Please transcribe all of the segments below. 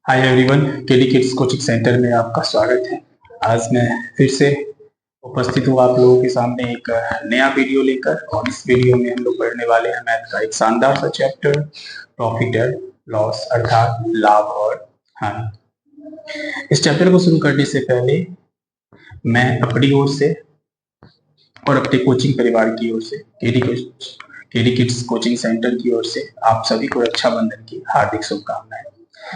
Hi everyone, KD kids coaching centre में आपका स्वागत है। आज मैं फिर से उपस्थित हूँ आप लोगों के सामने एक नया वीडियो लेकर। और इस वीडियो में हम लोग पढ़ने वाले हैं मैथ का एक शानदार सा चैप्टर, प्रॉफिट एंड लॉस, अर्थात लाभ और हानि। इस चैप्टर को शुरू करने से पहले मैं अपनी ओर से और अपने कोचिंग परिवार की ओर से, केडी किड्स कोचिंग सेंटर की ओर से आप सभी को रक्षाबंधन की हार्दिक शुभकामनाएं।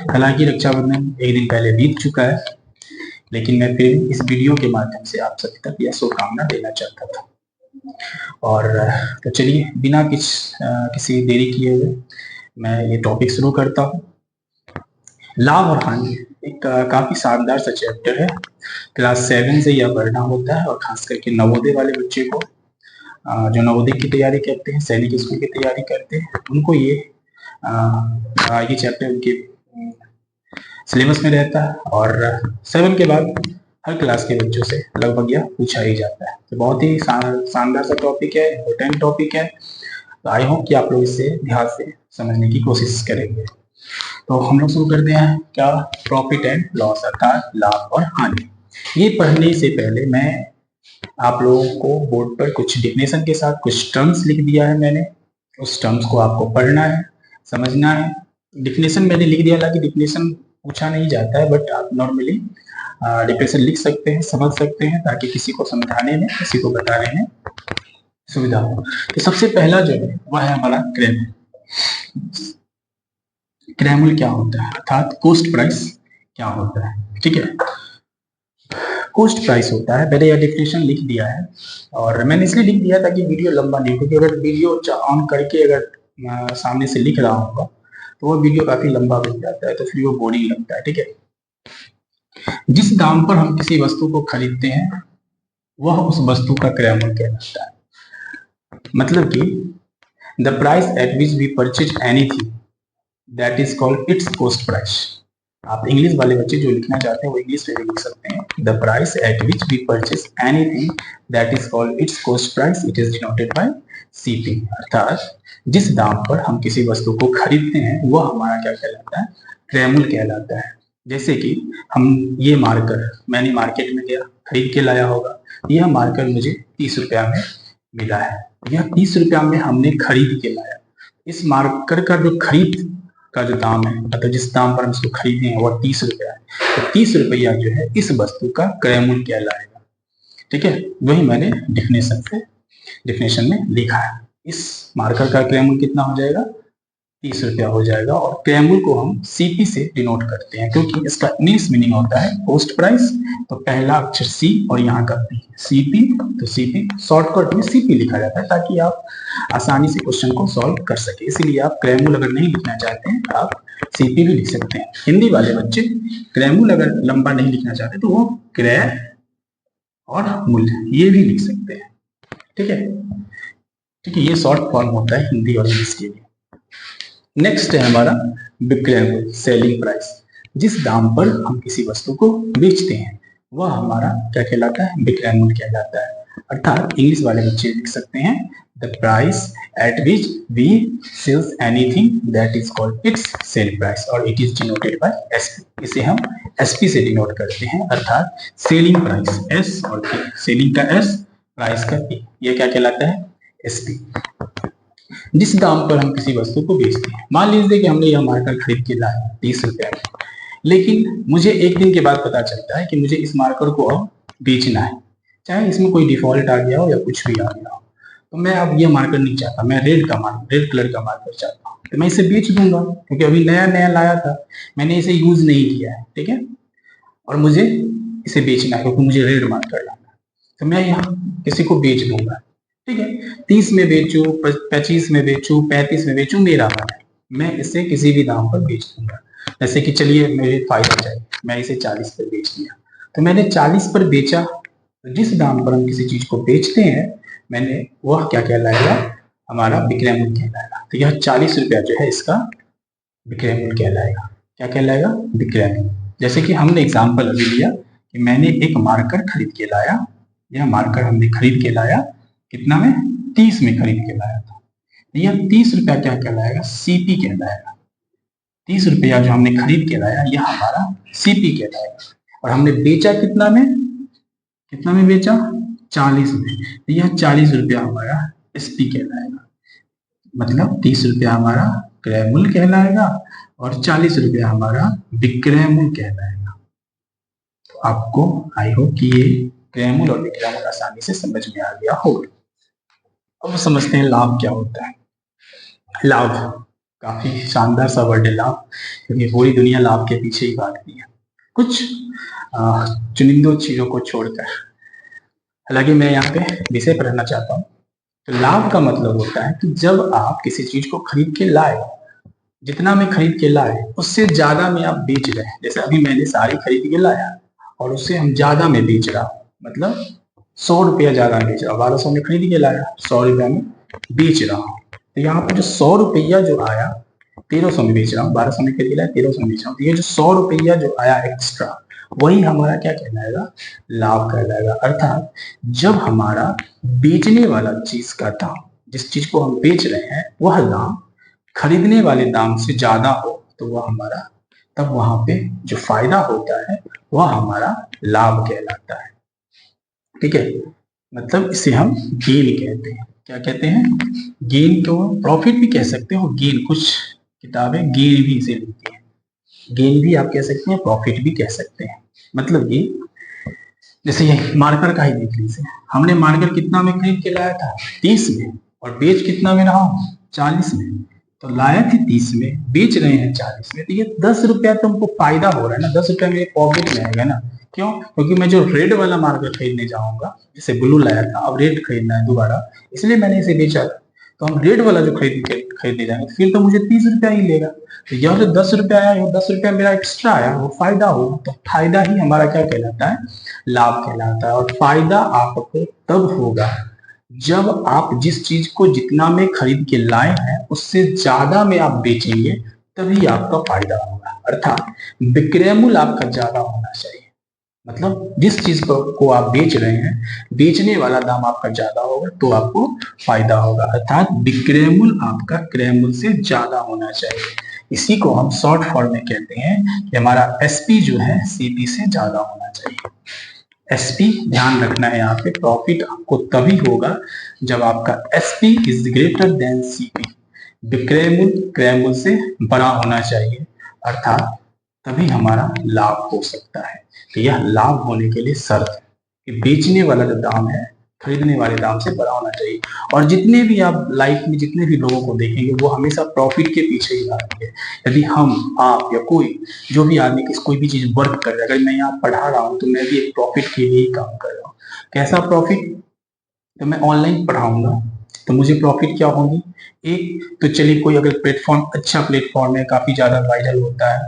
हालांकि रक्षाबंधन एक दिन पहले बीत चुका है, लेकिन मैं फिर इस वीडियो के माध्यम से आप सभी तक यह शुभकामना देना चाहता था। और तो चलिए बिना किसी देरी किए हुए मैं ये टॉपिक शुरू करता हूँ। लाभ और हानि एक काफी शानदार सा चैप्टर है। क्लास 7 से यह पढ़ना होता है और खास करके नवोदय वाले बच्चे को, जो नवोदय की तैयारी करते हैं, सैनिक स्कूल की तैयारी करते हैं, उनको ये चैप्टर उनके सिलेबस में रहता है। और 7 के बाद हर क्लास के बच्चों से लगभग यह पूछा ही जाता है। तो बहुत ही शानदार सा टॉपिक है, इम्पोर्टेंट टॉपिक है। तो आई होप कि आप लोग इसे ध्यान से समझने की कोशिश करेंगे। तो हम लोग शुरू करते हैं क्या, प्रॉफिट एंड लॉस अर्थात लाभ और हानि। ये पढ़ने से पहले मैं आप लोगों को बोर्ड पर कुछ डिफिनेशन के साथ कुछ टर्म्स लिख दिया है मैंने। उस टर्म्स को आपको पढ़ना है, समझना है। डिफिनेशन मैंने लिख दिया, हालांकि डिफिनेशन पूछा नहीं जाता है, बट आप नॉर्मली डिफिनेशन लिख सकते हैं, समझ सकते हैं, ताकि किसी को समझाने में, किसी को बताने में सुविधा हो। तो सबसे पहला जो है वह है हमारा क्रैमूल। क्रैमूल क्या होता है अर्थात कॉस्ट प्राइस क्या होता है। ठीक है, कॉस्ट प्राइस होता है। मैंने यह डिफिनेशन लिख दिया है और मैंने इसलिए लिख दिया ताकि वीडियो लंबा नहीं हो, क्योंकि अगर वीडियो ऑन करके अगर सामने से लिख रहा होगा तो वो वीडियो काफी लंबा बन जाता है, तो फिर वो बोरिंग लगता है। ठीक है, जिस दाम पर हम किसी वस्तु को खरीदते हैं वह उस वस्तु का क्रय मूल्य कहलाता है। मतलब कि the price at which we purchase anything that is called its cost price. आप इंग्लिश वाले बच्चे जो लिखना चाहते हैं वो इंग्लिश में भी लिख सकते हैं। The price at which we purchase anything that is called its cost price, it is denoted by CP. अर्थात जिस दाम पर हम किसी वस्तु को खरीदते हैं वह हमारा क्या कहलाता है, क्रय मूल्य कहलाता है। जैसे कि हम ये मार्कर मैंने मार्केट में गया, खरीद के लाया होगा, यह मार्कर मुझे 30 रुपया में मिला है। यह 30 रुपया में हमने खरीद के लाया। इस मार्कर का जो खरीद का जो दाम है, मतलब जिस दाम पर हम इसको खरीदे हैं वह 30 रुपया है। तो 30 रुपया जो है इस वस्तु का क्रय मूल्य कहलाएगा। ठीक है, वही मैंने डिफिनेशन में लिखा है। इस मार्कर का क्रय मूल्य कितना हो जाएगा, 30 रुपया हो जाएगा। और क्रय मूल्य को हम सीपी से डिनोट करते हैं, क्योंकि इसका इंग्लिश मीनिंग होता है कॉस्ट प्राइस। तो पहला अक्षर सी और यहाँ का पी, सीपी। तो सीपी शॉर्टकट में सीपी लिखा जाता है ताकि आप आसानी से क्वेश्चन को सॉल्व कर सके। इसीलिए आप क्रय मूल्य अगर नहीं लिखना चाहते हैं आप सीपी भी लिख सकते हैं। हिंदी वाले बच्चे क्रय मूल्य अगर लंबा नहीं लिखना चाहते तो वो क्रय और मूल्य ये भी लिख सकते हैं। ठीक है, ठीक है, ये शॉर्ट फॉर्म होता है हिंदी और इंग्लिश के लिए। नेक्स्ट है हमारा विक्रय मूल्य, सेलिंग प्राइस। जिस दाम पर हम किसी वस्तु को बेचते हैं वह हमारा क्या कहलाता है, विक्रय मूल्य कहलाता है। अर्थात इंग्लिश वाले बच्चे लिख सकते हैं the price at which we sells anything that is called its sale price और it is denoted by SP. इसे हम एसपी से डिनोट करते हैं, अर्थात सेलिंग प्राइस एस और पी, सेलिंग का एस, प्राइस का पी, ये क्या कहलाता है, एसपी। जिस दाम पर हम किसी वस्तु को बेचते हैं, मान लीजिए कि हमने यह मार्कर खरीद के लाया 30 रुपया में, लेकिन मुझे एक दिन के बाद पता चलता है कि मुझे इस मार्कर को अब बेचना है, चाहे इसमें कोई डिफॉल्ट आ गया हो या कुछ भी आ गया हो। तो मैं अब ये मार्कर नहीं चाहता, मैं रेड कलर का मार्कर चाहता हूँ, तो मैं इसे बेच दूंगा, क्योंकि अभी नया नया लाया था, मैंने इसे यूज नहीं किया है। ठीक है, और मुझे इसे बेचना है क्योंकि मुझे रेड मार्कर लाना है, तो मैं यहाँ किसी को बेच दूंगा। ठीक है, 30 में बेचू, 25 में बेचू, 35 में बेचू, मेरा मन है, मैं इसे किसी भी दाम पर बेच दूंगा। जैसे कि चलिए मेरे फायदा चाहिए, मैं इसे 40 पर बेच दिया, तो मैंने 40 पर बेचा। तो जिस दाम पर हम किसी चीज को बेचते हैं मैंने, वह क्या कहलाएगा, हमारा विक्रय मूल्य कहलाएगा। तो यह 40 रुपया जो है इसका विक्रय मूल्य कहलाएगा। क्या कहलाएगा, विक्रय मूल्य। जैसे कि हमने एग्जाम्पल अभी लिया कि मैंने एक मार्कर खरीद के लाया, यह मार्कर हमने खरीद के लाया, कितना में, 30 में खरीद के लाया था। यह 30 रुपया क्या कहलाएगा, सीपी कहलाएगा। 30 रुपया जो हमने खरीद के लाया यह हमारा सीपी कहलाएगा। और हमने बेचा कितना में बेचा 40 में, तो यह 40 रुपया हमारा एसपी कहलाएगा। मतलब 30 रुपया हमारा क्रय मूल्य कहलाएगा और 40 रुपया हमारा विक्रय मूल्य कहलाएगा। तो आपको आई होप कि ये क्रय मूल्य और विक्रय मूल्य आसानी से समझ में आ गया होगा। अब समझते हैं लाभ क्या होता है। लाभ काफी शानदार सा वर्ड है लाभ, क्योंकि पूरी दुनिया लाभ के पीछे ही भागती है, कुछ चुनिंदो चीजों को छोड़कर। हालांकि मैं यहाँ पे विषय पढ़ना चाहता हूँ। तो लाभ का मतलब होता है कि जब आप किसी चीज को खरीद के लाए, जितना में खरीद के लाए उससे ज्यादा में आप बेच रहे हैं। जैसे अभी मैंने साड़ी खरीद के लाया और उससे हम ज्यादा में बेच रहा हूँ, मतलब 100 रुपया ज्यादा में बेच रहा हूँ। 1200 में खरीद के लाया, 100 रुपया में बेच रहा हूँ। तो यहाँ पर जो 100 रुपया जो आया 1300 में बेच रहा हूँ, 1200 में खरीद के लाया 1300 में बेच रहा हूँ। तो ये जो 100 रुपया जो आया एक्स्ट्रा, वही हमारा क्या कहलाएगा, लाभ कहलाएगा। अर्थात जब हमारा बेचने वाला चीज का दाम, जिस चीज को हम बेच रहे हैं वह दाम खरीदने वाले दाम से ज्यादा हो, तो वह हमारा, तब वहां पे जो फायदा होता है वह हमारा लाभ कहलाता है। ठीक है, मतलब इसे हम गेन कहते हैं। क्या कहते हैं, गेन को प्रॉफिट भी कह सकते हो, गेन, कुछ किताबें गेन भी इसे लिखती हैं। गेन भी आप कह सकते हैं, प्रॉफिट भी कह सकते हैं। मतलब ये जैसे ये मार्कर का ही देख लीजिए, हमने मार्कर कितना में खरीद के लाया था 30 में, और बेच कितना में रहा हूं 40 में। तो लाया थे 30 में, बेच रहे हैं 40 में, तो ये 10 रुपया तो हमको फायदा हो रहा है ना, 10 रुपया मेरे पॉकेट में आएगा ना। क्यों, क्योंकि मैं जो रेड वाला मार्कर खरीदने जाऊंगा, जैसे ब्लू लाया था अब रेड खरीदना है दोबारा, इसलिए मैंने इसे बेचा। तो हम रेड वाला जो खरीदने जाएंगे फिर तो मुझे 30 रुपया ही लेगा। तो यह जो 10 रुपया आया, 10 रुपया मेरा एक्स्ट्रा आया, वो फायदा हो, तो फायदा ही हमारा क्या कहलाता है, लाभ कहलाता है। और फायदा आपको तब होगा जब आप जिस चीज को जितना में खरीद के लाए हैं उससे ज्यादा में आप बेचेंगे, तभी आपका फायदा होगा। अर्थात विक्रय मूल्य आपका ज्यादा होना चाहिए। मतलब जिस चीज को आप बेच रहे हैं, बेचने वाला दाम आपका ज्यादा होगा तो आपको फायदा होगा। अर्थात विक्रय मूल्य आपका क्रय मूल्य से ज्यादा होना चाहिए। इसी को हम शॉर्ट फॉर्म में कहते हैं कि हमारा एसपी जो है सीपी से ज्यादा होना चाहिए। एसपी ध्यान रखना है, यहाँ पे प्रॉफिट आपको तभी होगा जब आपका SP is greater than CP. विक्रय मूल्य क्रय मूल्य से बड़ा होना चाहिए, अर्थात तभी हमारा लाभ हो सकता है। तो यह लाभ होने के लिए शर्त है कि बेचने वाला जो दाम है खरीदने वाले दाम से बड़ा होना चाहिए। और जितने भी आप लाइफ में जितने भी लोगों को देखेंगे वो हमेशा प्रॉफिट के पीछे ही भागेंगे। यदि हम, आप या कोई जो भी आदमी कोई भी चीज वर्क कर रहा है, अगर मैं यहाँ पढ़ा रहा हूँ तो मैं भी एक प्रॉफिट के लिए ही काम कर रहा हूँ। कैसा प्रॉफिट, तो मैं ऑनलाइन पढ़ाऊंगा तो मुझे प्रॉफिट क्या होगी, एक तो चलिए कोई अगर प्लेटफॉर्म अच्छा प्लेटफॉर्म है, काफी ज्यादा वायरल होता है,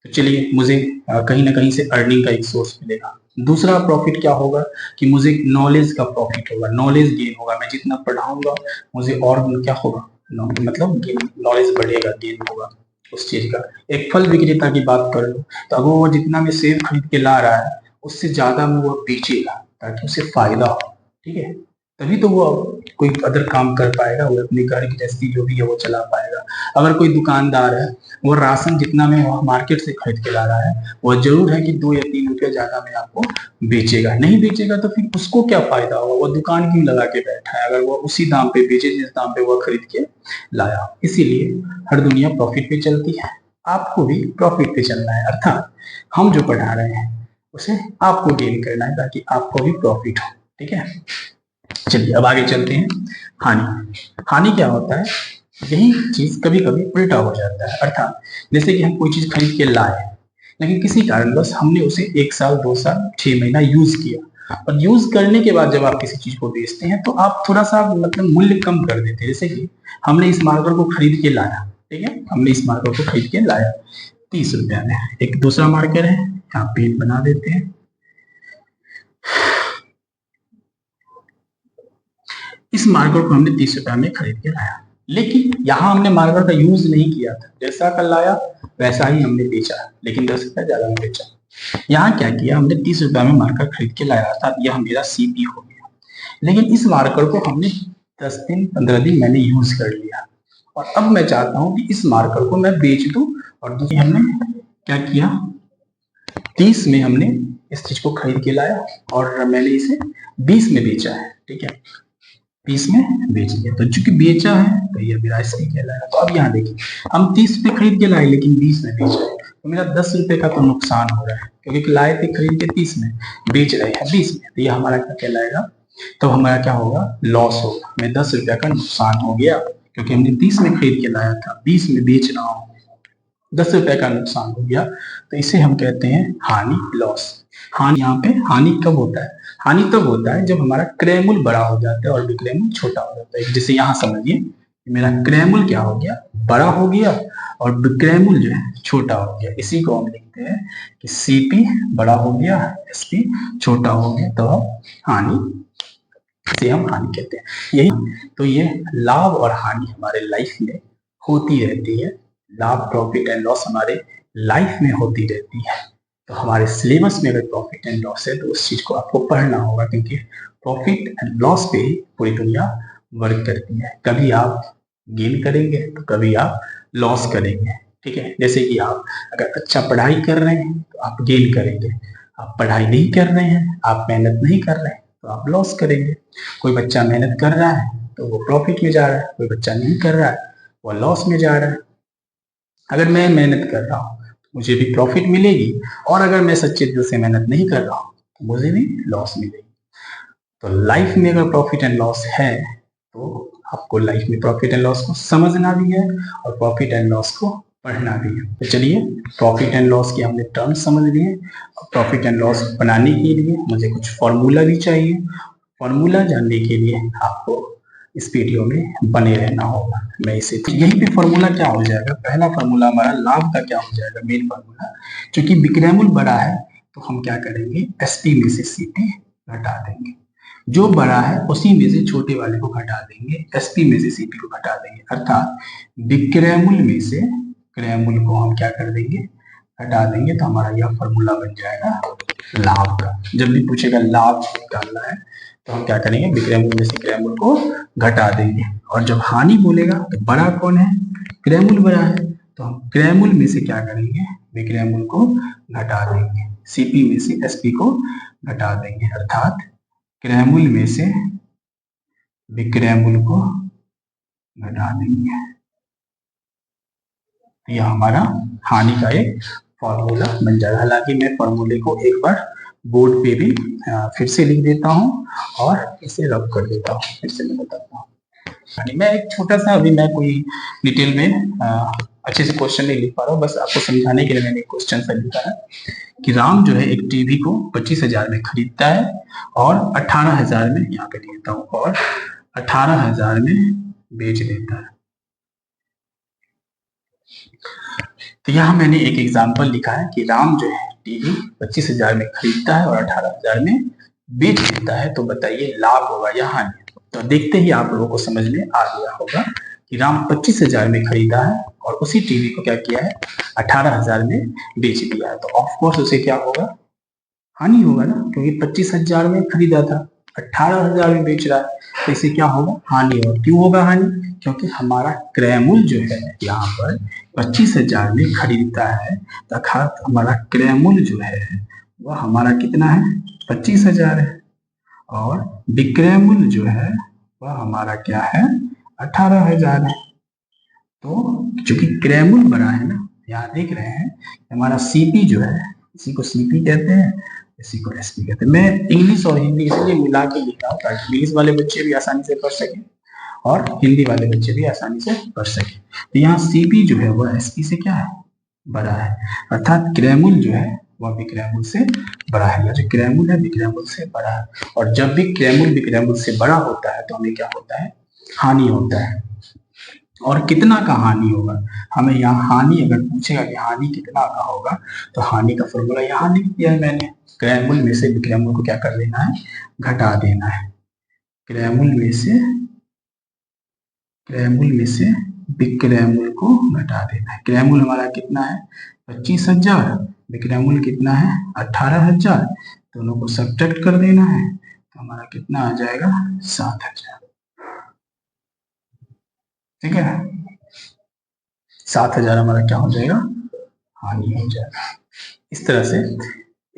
तो चलिए मुझे कहीं ना कहीं से अर्निंग का एक सोर्स मिलेगा। दूसरा प्रॉफिट क्या होगा कि मुझे नॉलेज का प्रॉफिट होगा, नॉलेज गेन होगा। मैं जितना पढ़ाऊंगा मुझे और क्या होगा, मतलब नॉलेज बढ़ेगा, गेन होगा उस चीज का। एक फल विक्रेता की बात कर लो, तो अगर वो जितना में सेब खरीद के ला रहा है उससे ज्यादा में वो बेचेगा ताकि उसे फायदा हो। ठीक है, तभी तो वो कोई अदर काम कर पाएगा, वो अपनी घर की गृहस्थी जो भी है वो चला पाएगा। अगर कोई दुकानदार है वो राशन जितना में वो मार्केट से खरीद के ला रहा है, वो जरूर है कि 2 या 3 रुपया ज्यादा में आपको बेचेगा। नहीं बेचेगा तो फिर उसको क्या फायदा होगा, वो दुकान क्यों लगा के बैठा है अगर वो उसी दाम पे बेचे जिस दाम पे वो खरीद के लाया। इसीलिए हर दुनिया प्रॉफिट पे चलती है, आपको भी प्रॉफिट पे चलना है। अर्थात हम जो पढ़ा रहे हैं उसे आपको गेन करना है ताकि आपको भी प्रॉफिट हो। ठीक है, चलिए अब आगे चलते हैं। हानि, हानि क्या होता है, यही चीज कभी कभी उल्टा हो जाता है। अर्थात जैसे कि हम कोई चीज खरीद के लाए लेकिन किसी कारणवश हमने उसे 1 साल 2 साल 6 महीना यूज किया, और यूज करने के बाद जब आप किसी चीज को बेचते हैं तो आप थोड़ा सा मतलब मूल्य कम कर देते हैं। जैसे कि हमने इस मार्कर को खरीद के लाया, ठीक है, हमने इस मार्कर को खरीद के लाया 30 रुपया में। एक दूसरा मार्कर है, यहाँ पेन बना देते हैं। इस मार्कर को हमने 30 रुपया में खरीद के लाया, लेकिन यहाँ हमने मार्कर का यूज नहीं किया था, जैसा का लाया वैसा ही हमने बेचा, लेकिन 10 रुपया ज्यादा में बेचा। यहाँ क्या किया, हमने 30 रुपया में मार्कर खरीद के लाया था, यह मेरा सीपी हो गया। लेकिन इस मार्कर को हमने 10 दिन 15 दिन मैंने यूज कर लिया, और अब मैं चाहता हूँ कि इस मार्कर को मैं बेच दूं और दूसरी हमने क्या किया, 30 में हमने इस चीज को खरीद के लाया और मैंने इसे 20 में बेचा है, ठीक है, 20 में बेच दिया। तो चूंकि बेचा है तो ये मेरा सही कहलाएगा। तो अब यहाँ देखिए, हम 30 पे खरीद के लाए लेकिन 20 में बेच रहे हैं, तो मेरा 10 रुपए का तो नुकसान हो रहा है, क्योंकि लाए थे खरीद के 30 में, बेच रहे हैं 20 में, तो ये हमारा क्या कहलाएगा, तो हमारा क्या होगा, लॉस होगा। मैं 10 रुपया का नुकसान हो गया, क्योंकि हमने 30 में खरीद के लाया था, 20 में बेच रहा हूँ, 10 रुपए का नुकसान हो गया, तो इसे हम कहते हैं हानि, लॉस। हानि, यहाँ पे हानि कब होता है, हानि तब होता है जब हमारा क्रय मूल्य बड़ा हो जाता है और विक्रय मूल्य छोटा हो जाता है। जैसे यहाँ समझिए, मेरा क्रय मूल्य क्या हो गया, बड़ा हो गया, और विक्रय मूल्य जो है छोटा हो गया। इसी को हम लिखते हैं कि सीपी बड़ा हो गया, एसपी छोटा हो गया, तो हानि, इसे हम हानि कहते हैं। यही तो, ये लाभ और हानि हमारे लाइफ में होती रहती है, लाभ, प्रॉफिट एंड लॉस हमारे लाइफ में होती रहती है। तो हमारे सिलेबस में अगर प्रॉफिट एंड लॉस है तो उस चीज को आपको पढ़ना होगा, क्योंकि प्रॉफिट एंड लॉस पे ही पूरी दुनिया वर्क करती है। कभी आप गेन करेंगे तो कभी आप लॉस करेंगे, ठीक है। जैसे कि आप अगर अच्छा पढ़ाई कर रहे हैं तो आप गेन करेंगे, आप पढ़ाई नहीं कर रहे हैं, आप मेहनत नहीं कर रहे हैं तो आप लॉस करेंगे। कोई बच्चा मेहनत कर रहा है तो वो प्रॉफिट में जा रहा है, कोई बच्चा नहीं कर रहा है वो लॉस में जा रहा है। अगर मैं मेहनत कर रहा हूँ तो मुझे भी प्रॉफिट मिलेगी, और अगर मैं सच्चे दिल से मेहनत नहीं कर रहा हूँ तो मुझे भी लॉस मिलेगी। तो लाइफ में अगर प्रॉफिट एंड लॉस है तो आपको लाइफ में प्रॉफिट एंड लॉस को समझना भी है और प्रॉफिट एंड लॉस को पढ़ना भी है। तो चलिए, प्रॉफिट एंड लॉस के हमने टर्म्स समझ लिए। प्रॉफिट एंड लॉस बनाने के लिए मुझे कुछ फॉर्मूला भी चाहिए। फॉर्मूला जानने के लिए आपको इस वीडियो में बने रहना होगा। मैं इसे, यहीं पे फॉर्मूला क्या हो जाएगा, पहला फॉर्मूला हमारा लाभ का क्या हो जाएगा, मेन फॉर्मूला, क्योंकि विक्रय मूल्य बड़ा है तो हम क्या करेंगे, एसपी में से सीपी घटा देंगे। जो बड़ा है उसी में से छोटे वाले को घटा देंगे, एसपी में से सीपी को घटा देंगे, अर्थात विक्रय मूल्य में से क्रय मूल्य को हम क्या कर देंगे, हटा देंगे। तो हमारा यह फॉर्मूला बन जाएगा लाभ का। जब भी पूछेगा लाभ निकालना है तो हम क्या करेंगे, विक्रय मूल्य में से क्रय मूल्य को घटा देंगे। और जब हानि बोलेगा तो बड़ा कौन है, क्रय मूल्य बड़ा है, तो हम क्रय मूल्य में से क्या करेंगे, विक्रय मूल्य को घटा देंगे, सीपी में से एसपी को घटा देंगे, अर्थात क्रय मूल्य में से विक्रय मूल्य को घटा देंगे। यह हमारा हानि का एक फॉर्मूला बन जाएगा। हालांकि मैं फॉर्मूले को एक बार बोर्ड पे भी फिर से लिख देता हूँ और इसे रब कर देता हूँ, फिर से मैं बताता हूँ। मैं एक छोटा सा, अभी मैं कोई डिटेल में अच्छे से क्वेश्चन नहीं लिख पा रहा हूँ, बस आपको समझाने के लिए मैंने क्वेश्चन सा लिखा है कि राम जो है एक टीवी को 25,000 में खरीदता है और 18,000 में, यहाँ पे लिखता हूँ, और 18,000 में बेच देता है। तो यहाँ मैंने एक एग्जाम्पल लिखा है कि राम जो है टीवी 25,000 में खरीदता है और 18,000 में बेच देता है। तो बताइए लाभ होगा या हानि। तो देखते ही आप लोगों को समझ में आ गया होगा कि राम 25,000 में खरीदा है और उसी टीवी को क्या किया है, 18,000 में बेच दिया है। तो ऑफकोर्स उसे क्या होगा, हानि होगा ना, क्योंकि 25,000 में खरीदा था, 18,000 में बेच रहा है, तो इसे क्या होगा, हानि होगा। क्यों होगा हानि, क्योंकि हमारा क्रय मूल्य जो है यहाँ पर 25,000 में खरीदता है, अर्थात हमारा क्रय मूल्य जो है वह हमारा कितना है, 25,000 है, और विक्रय मूल्य जो है वह हमारा क्या है, 18,000 है। तो चूंकि क्रय मूल्य बड़ा है ना, यहाँ देख रहे हैं हमारा सीपी जो है, इसी को सीपी कहते हैं, इसी को एसपी कहते हैं। मैं इंग्लिश और हिंदी इसलिए मिला के लिखा हूँ ताकि इंग्लिश वाले बच्चे भी आसानी से पढ़ सके और हिंदी वाले बच्चे भी आसानी से पढ़ सके। तो यहाँ सीपी जो है वह एसपी से क्या है, बड़ा है, अर्थात क्रय मूल्य जो है वह विक्रय मूल्य से बड़ा है, या जो क्रय मूल्य है विक्रय मूल्य से बड़ा है। और जब भी क्रय मूल्य विक्रय मूल्य से बड़ा होता है तो हमें क्या होता है, हानि होता है। और कितना का हानि होगा, हमें यहाँ हानि अगर पूछेगा कि हानि कितना का होगा, तो हानि का फॉर्मूला यहाँ लिख दिया है मैंने, क्रय मूल्य में से विक्रय मूल्य को क्या कर देना है, घटा देना है। क्रय मूल्य में से विक्रय मूल्य को घटा देना है। क्रय मूल्य हमारा कितना है, 25,000, विक्रय मूल्य कितना है, 18,000, दोनों को सब्ट्रैक्ट कर देना है, तो हमारा कितना आ जाएगा, 7,000। ठीक है, 7,000 हमारा क्या हो जाएगा, हानि हो जाएगा। इस तरह से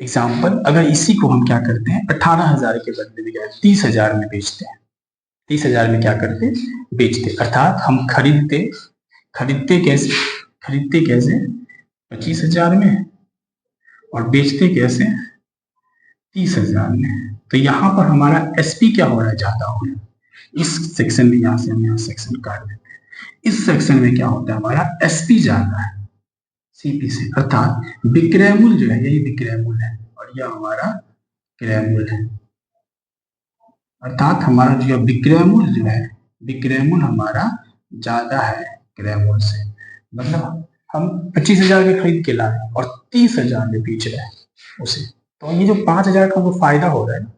एग्जाम्पल, अगर इसी को हम क्या करते हैं 18,000 के बदले में 30,000 में बेचते हैं, 30,000 में क्या करते बेचते, अर्थात हम खरीदते कैसे 25,000 में और बेचते कैसे 30,000 में। तो यहाँ पर हमारा एसपी क्या हो रहा है, ज्यादा हो रहा है। इस सेक्शन में यहाँ से हम यहाँ सेक्शन काट देते हैं, इस सेक्शन में क्या होता है हमारा एसपी ज्यादा है सीपी से, अर्थात विक्रय मूल्य जो है यही विक्रय मूल्य है और यह हमारा क्रय मूल्य है। अर्थात हमारा जो विक्रय मूल्य जो है, विक्रय मूल्य हमारा ज्यादा है क्रय मूल्य से। मतलब हम 25,000 के खरीद के लाए और 30,000 में बेच रहे हैं उसे, तो ये जो 5,000 का हमको फायदा हो रहा है ना,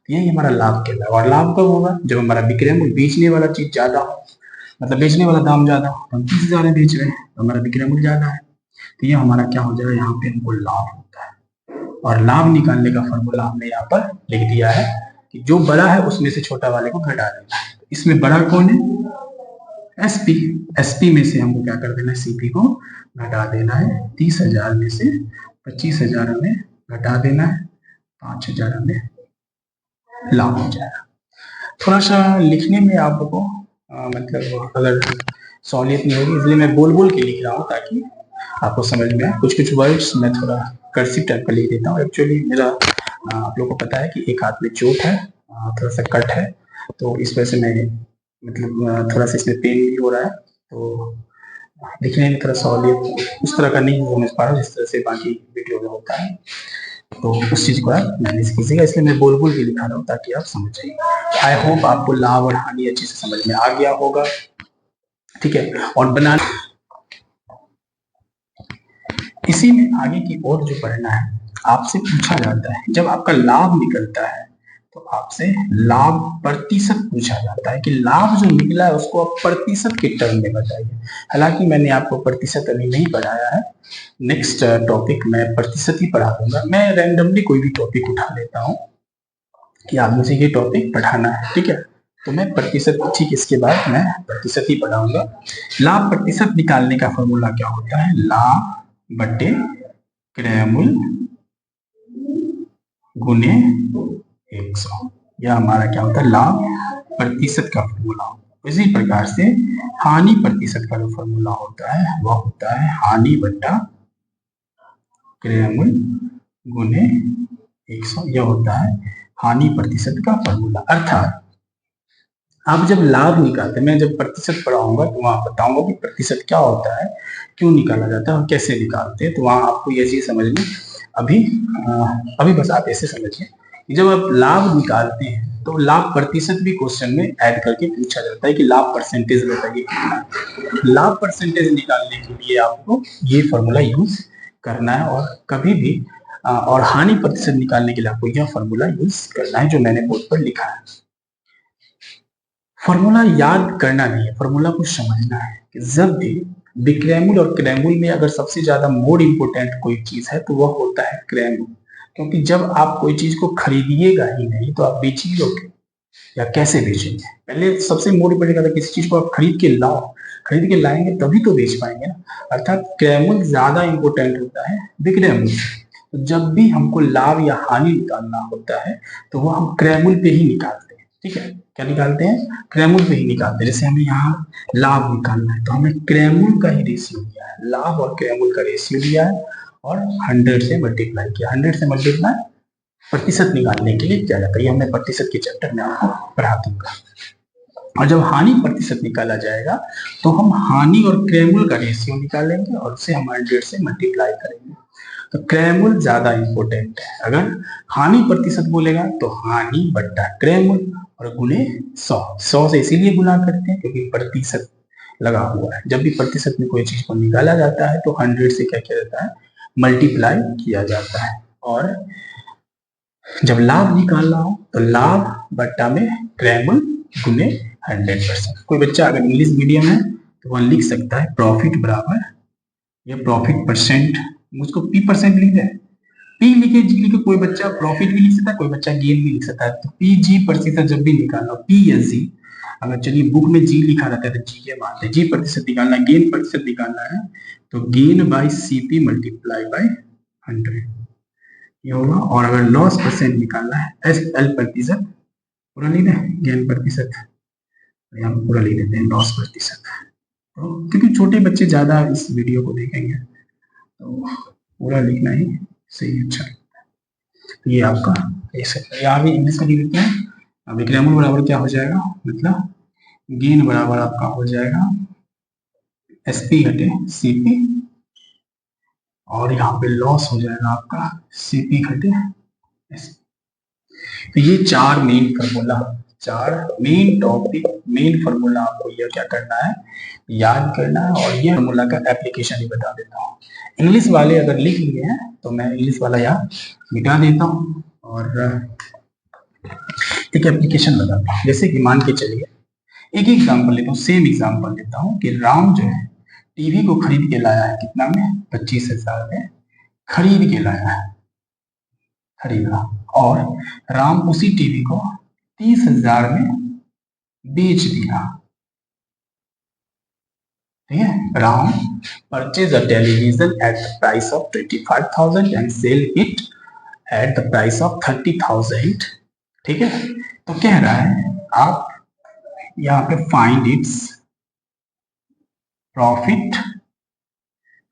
यही हमारा लाभ कहलाता है। और लाभ कब होगा, जब हमारा विक्रय मूल्य बेचने वाला चीज ज्यादा हो, मतलब बेचने वाला दाम ज्यादा हो, हम 30,000 में बेच रहे हैं तो हमारा विक्रय मूल्य ज्यादा है, तो ये हमारा क्या हो जाएगा, यहाँ पे हमको लाभ होता है। और लाभ निकालने का फॉर्मूला हमने यहाँ पर लिख दिया है कि जो बड़ा है उसमें से छोटा वाले को घटा देना है। इसमें बड़ा कौन है, एसपी, एसपी में से हमको क्या कर देना है, सीपी को घटा देना है। 30,000 में से 25,000 हमें घटा देना है, 5,000 हमें लाभ हो जाएगा। थोड़ा सा लिखने में आपको मतलब अगर सहूलियत नहीं होगी, इसलिए मैं बोल बोल के लिख रहा हूँ ताकि आपको समझ में आए। कुछ वर्ड्स मैं थोड़ा कर्सिव टाइप का लिख देता हूँ। एक्चुअली मेरा आप लोगों को पता है कि एक हाथ में चोट है, थोड़ा सा कट है, तो इस वजह से मैं मतलब थोड़ा सा इसमें पेन भी हो रहा है, तो लिखने में थोड़ा सहूलियत उस तरह का नहीं समझ पा रहा जिस तरह से बाकी वीडियो में होता है, तो उस चीज को आप मैनेज कीजिएगा। इसलिए मैं बोल बोल के लिखा रहा हूँ ताकि आप समझ जाइए। आई होप आपको लाभ और हानि अच्छे से समझ में आ गया होगा, ठीक है। और बनाना इसी में आगे की ओर जो पढ़ना है, आपसे पूछा जाता है जब आपका लाभ निकलता है तो आपसे लाभ प्रतिशत पूछा जाता है कि लाभ जो निकला है उसको आप प्रतिशत के टर्म में बताइए। हालांकि मैंने आपको प्रतिशत अभी नहीं पढ़ाया है, नेक्स्ट टॉपिक मैं प्रतिशत ही पढ़ा दूंगा। मैं रैंडमली कोई भी टॉपिक उठा लेता हूँ कि आप मुझे ये टॉपिक पढ़ाना है, ठीक है, तो मैं प्रतिशत, ठीक इसके बाद मैं प्रतिशत ही पढ़ाऊंगा। लाभ प्रतिशत निकालने का फॉर्मूला क्या होता है, लाभ बटे क्रय मूल्य गुने 100, यह हमारा क्या होता है लाभ प्रतिशत का फॉर्मूला। इसी प्रकार से हानि प्रतिशत का जो फॉर्मूला होता है वह होता है हानि बटा क्रय मूल्य गुने 100, यह होता है हानि प्रतिशत का फॉर्मूला। अर्थात आप जब लाभ निकालते हैं, मैं जब प्रतिशत पढ़ाऊंगा तो वहां बताऊंगा कि प्रतिशत क्या होता है, क्यों निकाला जाता है और कैसे निकालते हैं, तो वहां आपको ये चीज समझ में अभी बस आप ऐसे समझिए कि जब आप लाभ निकालते हैं तो लाभ प्रतिशत भी क्वेश्चन में ऐड करके पूछा जाता है कि लाभ परसेंटेज बताइए कितना। लाभ परसेंटेज निकालने के लिए आपको ये फॉर्मूला यूज करना है और कभी भी और हानि प्रतिशत निकालने के लिए आपको यह फॉर्मूला यूज करना है जो मैंने बोर्ड पर लिखा है। फॉर्मूला याद करना नहीं है, फॉर्मूला को समझना है कि जब भी विक्रय मूल्य और क्रय मूल्य में अगर सबसे ज्यादा मोर इम्पोर्टेंट कोई चीज है तो वह होता है क्रय मूल्य। क्योंकि जब आप कोई चीज को खरीदिएगा ही नहीं तो आप बेचिएगा या कैसे बेचेंगे। पहले सबसे मोर इम्पोर्टेंट किसी चीज को आप खरीद के लाएंगे तभी तो बेच पाएंगे ना। अर्थात क्रय मूल्य ज्यादा इंपोर्टेंट होता है विक्रय मूल्य। तो जब भी हमको लाभ या हानि निकालना होता है तो वो हम क्रय मूल्य पे ही निकालते हैं, ठीक है। क्या निकालते हैं, क्रय मूल्य पे ही निकालते हैं। जैसे हमें यहाँ लाभ निकालना है तो हमें क्रय मूल्य का ही रेशियो दिया है, लाभ और क्रय मूल्य का रेशियो दिया है और 100 से मल्टीप्लाई किया। 100 से मल्टीप्लाई प्रतिशत निकालने के लिए किया जाता है, ये हमने प्रतिशत के चैप्टर में आपको पढ़ा दूंगा। और जब हानि प्रतिशत निकाला जाएगा तो हम हानि और क्रय मूल्य का रेशियो निकालेंगे और उसे हम 100 से मल्टीप्लाई करेंगे। तो क्रय मूल्य ज्यादा इंपॉर्टेंट है। अगर हानि प्रतिशत बोलेगा तो हानि बट्टा क्रय मूल्य और गुने 100 से इसीलिए गुना करते हैं क्योंकि प्रतिशत लगा हुआ है। जब भी प्रतिशत में कोई चीज को निकाला जाता है तो 100 से क्या किया जाता है, मल्टीप्लाई किया जाता है। और जब लाभ निकालना हो तो लाभ बट्टा में क्रय मूल्य गुने 100%। कोई बच्चा अगर इंग्लिश मीडियम है तो वह लिख सकता है प्रॉफिट बराबर, ये प्रॉफिट परसेंट, मुझको P% लिख दे, P लिखे जी लिखे, कोई बच्चा प्रॉफिट भी लिख सकता है, कोई बच्चा गेन भी लिख सकता है। तो PG प्रतिशत जब भी निकालना हो, P या G, अगर चलिए बुक में G लिखा रहता है तो G के मानते हैं, G प्रतिशत निकालना, गेन प्रतिशत निकालना है तो gain by CP multiply by 100 ये होगा। और अगर लॉस परसेंट निकालना है, एस एल प्रतिशत पूरा लिख दें, गेन प्रतिशत यहाँ पर पूरा लिख देते हैं लॉस प्रतिशत। तो क्योंकि छोटे बच्चे ज्यादा इस वीडियो को देखेंगे तो पूरा लिखना ही सही अच्छा लगता है। तो ये आपका ऐसे यहाँ भी इंग्लिश में लिख देते हैं। अब विक्रमण बराबर क्या हो जाएगा, मतलब गेन बराबर आपका हो जाएगा एसपी घटे सीपी, और यहाँ पे लॉस हो जाएगा आपका सीपी घटे एसपी। तो ये चार मेन फार्मूला, चार मेन टॉपिक, मेन फार्मूला आपको ये क्या करना है, याद करना है। और ये फार्मूला का एप्लीकेशन ही बता देता हूँ। इंग्लिश वाले अगर लिख लिए हैं तो मैं इंग्लिश वाला यहाँ मिटा देता हूँ और एक एप्लीकेशन बताता हूँ। जैसे कि मान के चलिए एक एग्जाम्पल लेता हूँ, सेम एग्जाम्पल लेता हूँ कि राम जो है टीवी को खरीद के लाया है, कितना में, 25,000 में खरीद के लाया है, खरीदा, और राम उसी टीवी को 30,000 में बेच दिया। ठीक है, Ram purchase a television at the price of 25,000 and sell it at the price of 30,000। ठीक है, तो कह रहा है आप यहाँ पे find its profit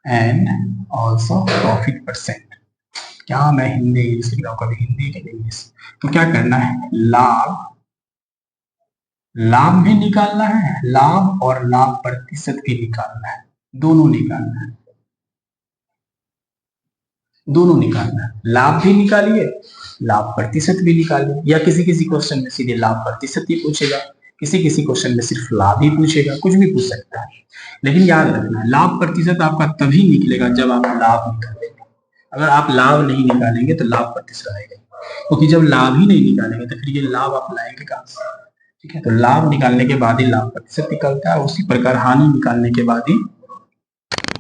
and also profit percent. क्या मैं हिंदी इंग्लिश लिख रहा हूँ, कभी हिंदी कभी इंग्लिश। तो क्या करना है, लाभ, लाभ भी निकालना है, लाभ और लाभ प्रतिशत भी निकालना है, दोनों निकालना है, दोनों निकालना है। लाभ भी निकालिए, लाभ प्रतिशत भी निकालिए, या किसी किसी क्वेश्चन में सीधे लाभ प्रतिशत ही पूछेगा, किसी किसी क्वेश्चन में सिर्फ लाभ ही पूछेगा, कुछ भी पूछ सकता है। लेकिन याद रखना है लाभ प्रतिशत आपका तभी निकलेगा जब आप लाभ निकालेंगे। अगर आप लाभ नहीं निकालेंगे तो लाभ प्रतिशत आएगा, क्योंकि जब लाभ ही नहीं निकालेंगे तो फिर ये लाभ आप लाएंगे कहां से। ठीक है, तो लाभ निकालने के बाद ही लाभ प्रतिशत निकलता है, उसी प्रकार हानि निकालने के बाद ही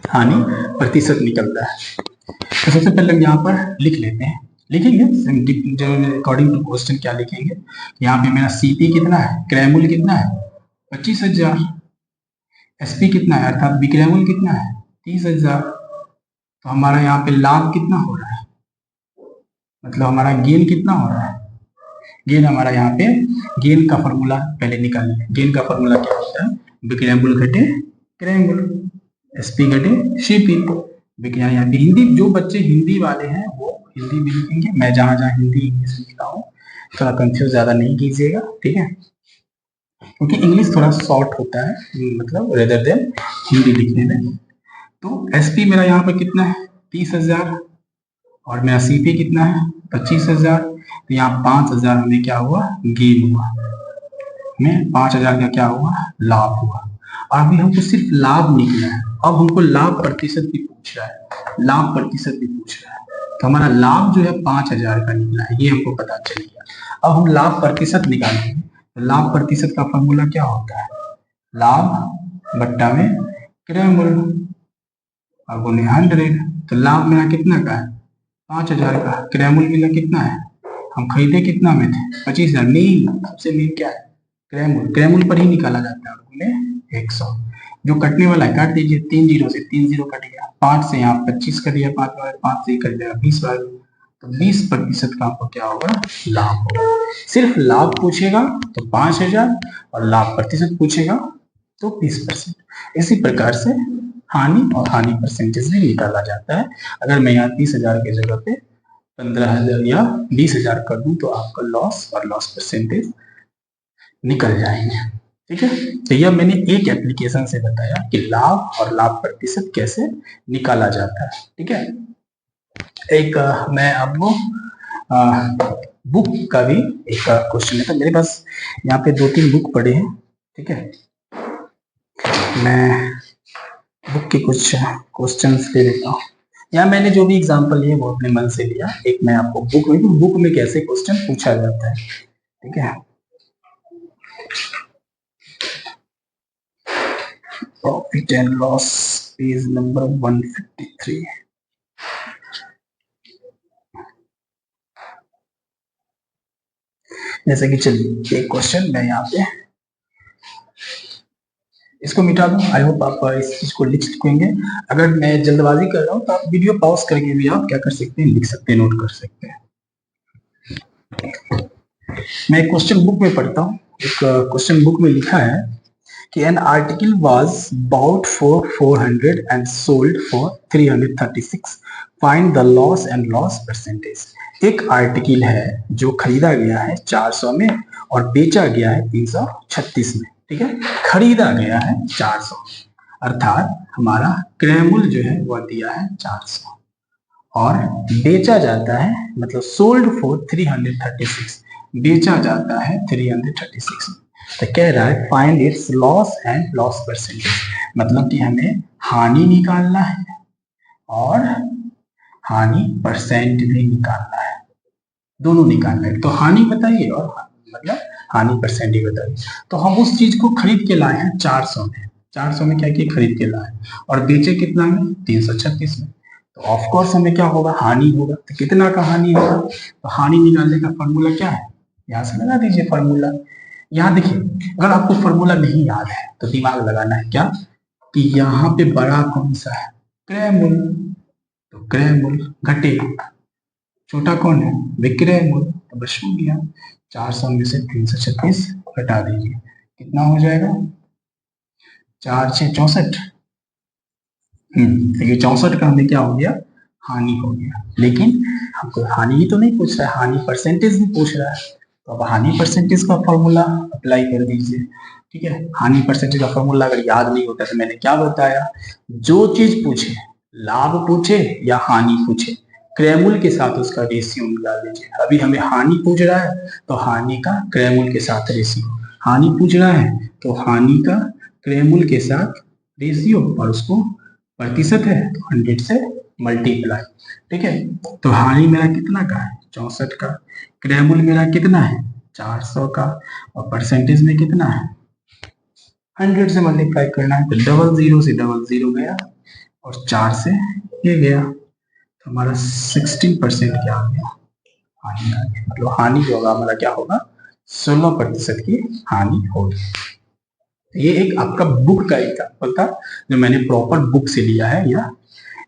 हानि प्रतिशत निकलता है। तो सबसे पहले हम यहाँ पर लिख लेते हैं, लिखेंगे जो अकॉर्डिंग टू क्वेश्चन क्या लिखेंगे। यहाँ पे मेरा सीपी कितना है, क्रय मूल्य कितना है 25,000, एसपी कितना है अर्थात विक्रय मूल्य कितना है 30,000। तो हमारा यहाँ पे लाभ कितना हो रहा है, मतलब हमारा गेन कितना हो रहा है, गेन हमारा यहाँ पे, गेन का फॉर्मूला पहले निकालिए। गेन का फॉर्मूला क्या होता है, विक्रय मूल्य घटे क्रय मूल्य, एसपी घटे सीपी। विज्ञान यहाँ पे हिंदी, जो बच्चे हिंदी वाले हैं वो हिंदी में लिखेंगे, मैं जहां जहां हिंदी इंग्लिश लिखता हूँ थोड़ा कंफ्यूज ज्यादा नहीं कीजिएगा। ठीक है, क्योंकि इंग्लिश थोड़ा शॉर्ट होता है, मतलब रेदर देन हिंदी लिखने में। तो एसपी मेरा यहाँ पर कितना है 30,000, और मेरा सीपी कितना है 25,000। तो यहाँ 5,000 हमें क्या हुआ, गेन हुआ, हमें 5,000 का क्या हुआ, लाभ हुआ। और अभी हमको सिर्फ लाभ निकला है, अब हमको लाभ प्रतिशत भी पूछ रहा है, लाभ प्रतिशत भी पूछ रहा है। तो हमारा लाभ जो है 5,000 का निकला है, ये हमको पता चल गया। अब हम लाभ प्रतिशत निकालेंगे, तो लाभ प्रतिशत का फॉर्मूला क्या होता है, लाभ बट्टा में क्रय मूल्य और बोले 100। तो लाभ मेरा कितना का है 5,000 का, क्रय मूल्य मिला कितना है, हम खरीदे कितना में थे 25,000। मेन सबसे मेन क्या है क्रय मूल्य, क्रय मूल्य पर ही निकाला जाता है, और बोले 100। जो कटने वाला है काट दीजिए, 3 जीरो से 3 जीरो कट गया, 5 से यहाँ 25 कर दिया, 5 बार 5 से ही कट जाएगा 20 बार। तो 20% का आपको क्या होगा, लाभ होगा। सिर्फ लाभ पूछेगा तो 5,000, और लाभ प्रतिशत पूछेगा तो 20%। इसी प्रकार से हानि और हानि परसेंटेज भी निकाला जाता है। अगर मैं यहाँ 30,000 की जगह पे 15,000 या 20,000 कर दूं तो आपका लॉस और लॉस परसेंटेज निकल जाएंगे। ठीक है, तो यह मैंने एक एप्लीकेशन से बताया कि लाभ और लाभ प्रतिशत कैसे निकाला जाता है। ठीक है, एक मैं आपको बुक का भी एक क्वेश्चन है, तो मेरे पास यहाँ पे 2-3 बुक पड़े हैं। ठीक है, मैं बुक के कुछ क्वेश्चंस ले लेता हूँ। यहाँ मैंने जो भी एग्जांपल लिए वो अपने मन से लिया, एक मैं आपको बुक में कैसे क्वेश्चन पूछा जाता है। ठीक है, profit and loss page number 153। जैसे कि चलिए एक क्वेश्चन मैं यहाँ पे इसको मिटा दूं। आई होप आप इस चीज को लिख सकेंगे। अगर मैं जल्दबाजी कर रहा हूँ तो आप वीडियो पॉज करके भी आप क्या कर सकते हैं, लिख सकते हैं, नोट कर सकते हैं। मैं एक क्वेश्चन बुक में पढ़ता हूँ। एक क्वेश्चन बुक में लिखा है कि an article was bought for 400 and sold for 336, find the loss and loss percentage. एक आर्टिकल है जो खरीदा गया है 400 में और बेचा गया है 336 में। ठीक है, खरीदा गया है 400, अर्थात हमारा क्रय मूल्य जो है वह दिया है 400 और बेचा जाता है, मतलब सोल्ड फॉर 336, बेचा जाता है 336 में। तो कह रहा है find its loss and loss percentage, मतलब कि हमें हानि निकालना है और हानि परसेंट भी निकालना है, दोनों निकालना है। तो हानि बताइए और मतलब हानि परसेंट ही बताइए। तो हम उस चीज को खरीद के लाए हैं 400 में, 400 में क्या किया, खरीद के लाए और बेचे कितना में, 336 में। तो ऑफ कोर्स हमें क्या होगा, हानि होगा। तो कितना का हानि होगा, तो हानि निकालने का फॉर्मूला क्या है, यहां से लगा दीजिए फॉर्मूला। यहाँ देखिए, अगर आपको फॉर्मूला नहीं याद है तो दिमाग लगाना है क्या, कि यहाँ पे बड़ा कौन सा है, क्रय मूल्य। तो क्रय मूल्य घटे छोटा कौन है, विक्रय मूल्य। तो बस हो गया, 400 में से 336 घटा दीजिए, कितना हो जाएगा, 4 6 64। देखिए 64 का हमें क्या हो गया, हानि हो गया। लेकिन हमको हानि ही तो नहीं पूछ रहा है, हानि परसेंटेज भी पूछ रहा है। तो अब हानि परसेंटेज का फॉर्मूला अप्लाई कर दीजिए। ठीक है, हानि परसेंटेज का फॉर्मूला अगर याद नहीं होता तो मैंने क्या बताया, जो चीज पूछे, लाभ पूछे या हानि पूछे, क्रय मूल्य के साथ उसका रेशियो निकाल लीजिए। अभी हमें हानि पूछ रहा है तो हानि का क्रय मूल्य के साथ रेशियो, हानि पूछ रहा है तो हानि का क्रय मूल्य के साथ रेशियो, और उसको प्रतिशत है तो 100 से मल्टीप्लाई। ठीक है, तो हानि मेरा कितना का है, 64 का, क्रय मूल्य मेरा कितना है, 400 का, और परसेंटेज में कितना है, 100 से मल्टीप्लाई करना है। तो डबल जीरो से डबल जीरो गया और 4 से ये गया, तो हमारा 16% क्या आ गया, हानि आ गया। मतलब हानि जो होगा हमारा क्या होगा, 16% की हानि होगी। ये एक आपका बुक का एग्जाम्पल था जो मैंने प्रॉपर बुक से लिया है, या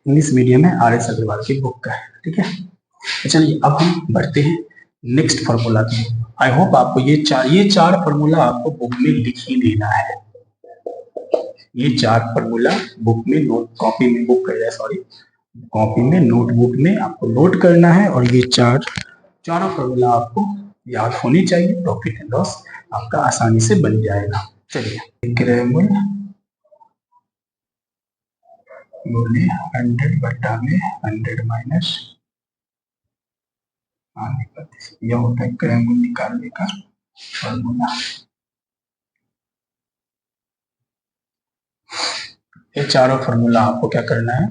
इंग्लिश मीडियम है, RS अग्रवाल की बुक का है। ठीक है, तो चलिए अब हम बढ़ते हैं नेक्स्ट फार्मूला की। आई होप आपको ये चार फार्मूला आपको बुक में लिख ही लेना है। ये 4 फार्मूला बुक में नोट, कॉपी में, बुक कर सॉरी, कॉपी में, नोटबुक में आपको नोट करना है। और ये चारों फार्मूला आपको याद होनी चाहिए, प्रॉफिट एंड लॉस आपका आसानी से बन जाएगा। चलिए, क्रय मूल्य बोले 100 बटा में 100 माइनस हानि प्रतिशत, यह होता है क्रय मूल्य निकालने का फॉर्मूला। ये चारों फॉर्मूला आपको क्या करना है,